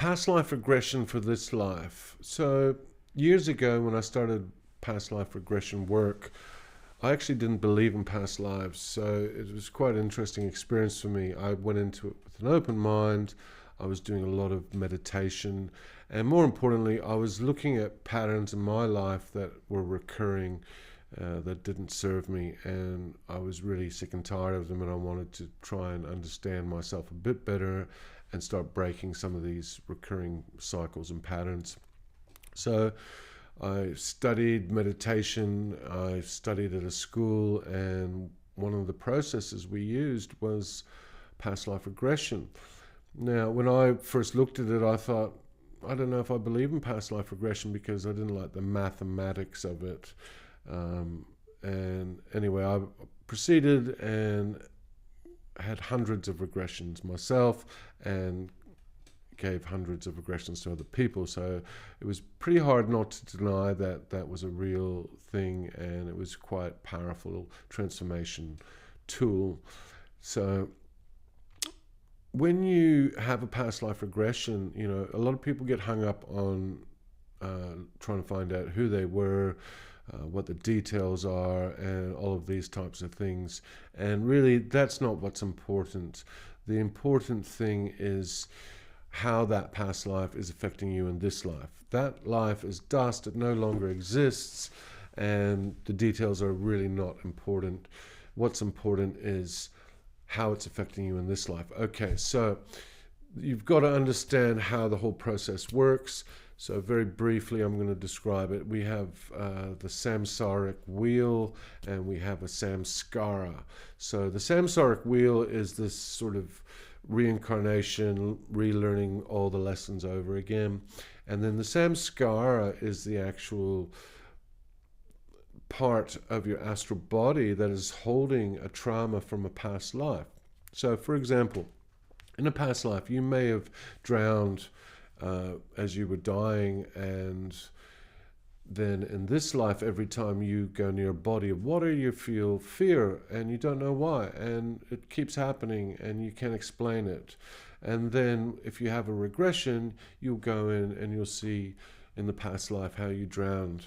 Past life regression for this life. So years ago when I started past life regression work, I actually didn't believe in past lives. So it was quite an interesting experience for me. I went into it with an open mind. I was doing a lot of meditation. And more importantly, I was looking at patterns in my life that were recurring, that didn't serve me. And I was really sick and tired of them. And I wanted to try and understand myself a bit better and start breaking some of these recurring cycles and patterns. So I studied meditation, I studied at a school, and one of the processes we used was past life regression. Now, when I first looked at it, I thought, I don't know if I believe in past life regression because I didn't like the mathematics of it. And anyway, I proceeded and had hundreds of regressions myself and gave hundreds of regressions to other people. So it was pretty hard not to deny that that was a real thing, and it was quite powerful transformation tool. So when you have a past life regression, you know, a lot of people get hung up on trying to find out who they were, what the details are, and all of these types of things. And really, that's not what's important. The important thing is how that past life is affecting you in this life. That life is dust, it no longer exists, and the details are really not important. What's important is how it's affecting you in this life. Okay, so you've got to understand how the whole process works. So very briefly, I'm going to describe it. We have the samsaric wheel, and we have a samskara. So the samsaric wheel is this sort of reincarnation, relearning all the lessons over again. And then the samskara is the actual part of your astral body that is holding a trauma from a past life. So for example, in a past life, you may have drowned as you were dying, and then in this life, every time you go near a body of water, you feel fear, and you don't know why, and it keeps happening, and you can't explain it. And then if you have a regression, you'll go in and you'll see in the past life how you drowned,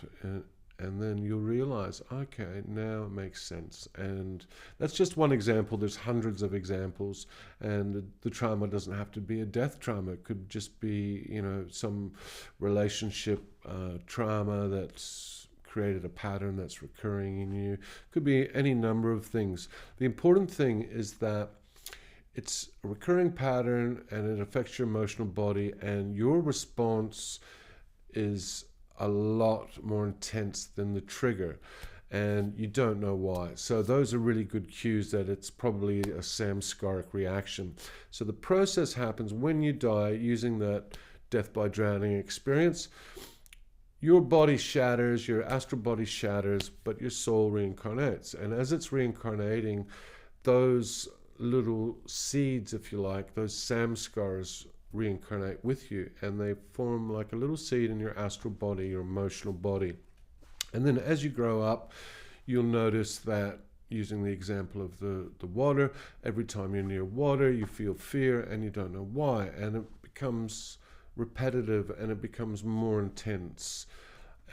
and then you'll realize, okay, now it makes sense. And that's just one example. There's hundreds of examples, and the trauma doesn't have to be a death trauma. It could just be, you know, some relationship trauma that's created a pattern that's recurring in you. It could be any number of things. The important thing is that it's a recurring pattern, and it affects your emotional body, and your response is a lot more intense than the trigger, and you don't know why. So those are really good cues that it's probably a samskaric reaction. So the process happens when you die using that death by drowning experience. Your body shatters, your astral body shatters, but your soul reincarnates. And as it's reincarnating, those little seeds, if you like, those samskaras reincarnate with you, and they form like a little seed in your astral body, your emotional body. And then as you grow up, you'll notice that, using the example of the water, every time you're near water, you feel fear, and you don't know why, and it becomes repetitive, and it becomes more intense.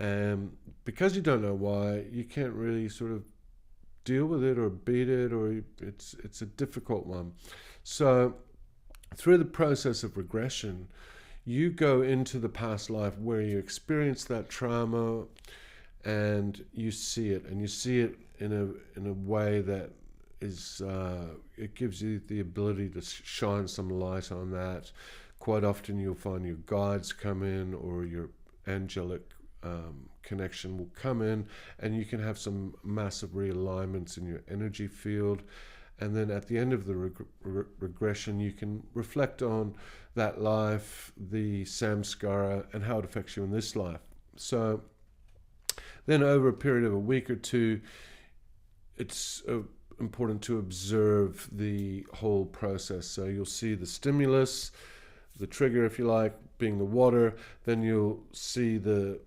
And because you don't know why, you can't really sort of deal with it or beat it, or it's a difficult one. So through the process of regression, you go into the past life where you experience that trauma, and you see it, and you see it in a way that is it gives you the ability to shine some light on that. Quite often you'll find your guides come in, or your angelic connection will come in, and you can have some massive realignments in your energy field. And then at the end of the regression, you can reflect on that life, the samskara, and how it affects you in this life. So then over a period of a week or two, it's important to observe the whole process. So you'll see the stimulus, the trigger, if you like, being the water. Then you'll see the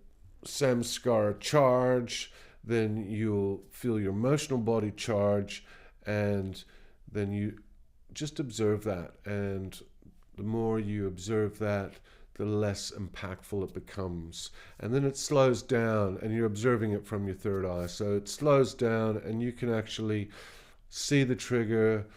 samskara charge. Then you'll feel your emotional body charge. And then you just observe that. And the more you observe that, the less impactful it becomes. And then it slows down, and you're observing it from your third eye. So it slows down, and you can actually see the trigger,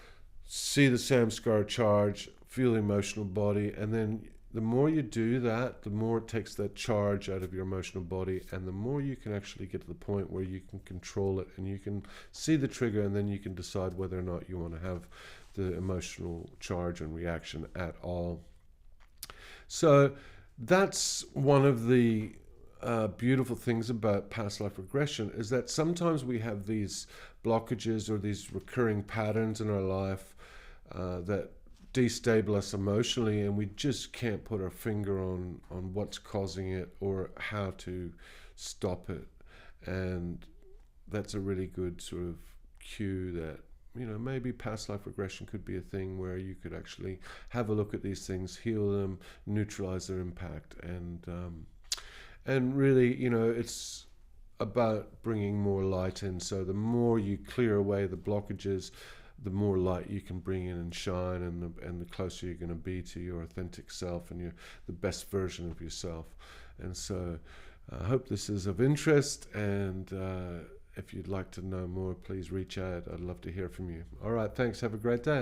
see the samskara charge, feel the emotional body, and then the more you do that, the more it takes that charge out of your emotional body, and the more you can actually get to the point where you can control it, and you can see the trigger, and then you can decide whether or not you want to have the emotional charge and reaction at all. So that's one of the beautiful things about past life regression, is that sometimes we have these blockages or these recurring patterns in our life that destabilize us emotionally, and we just can't put our finger on what's causing it or how to stop it. And that's a really good sort of cue that, you know, maybe past life regression could be a thing where you could actually have a look at these things, heal them, neutralize their impact, and really, you know, it's about bringing more light in. So the more you clear away the blockages, the more light you can bring in and shine, and the closer you're going to be to your authentic self and the best version of yourself. And so I hope this is of interest, and if you'd like to know more, please reach out. I'd love to hear from you. All right, thanks. Have a great day.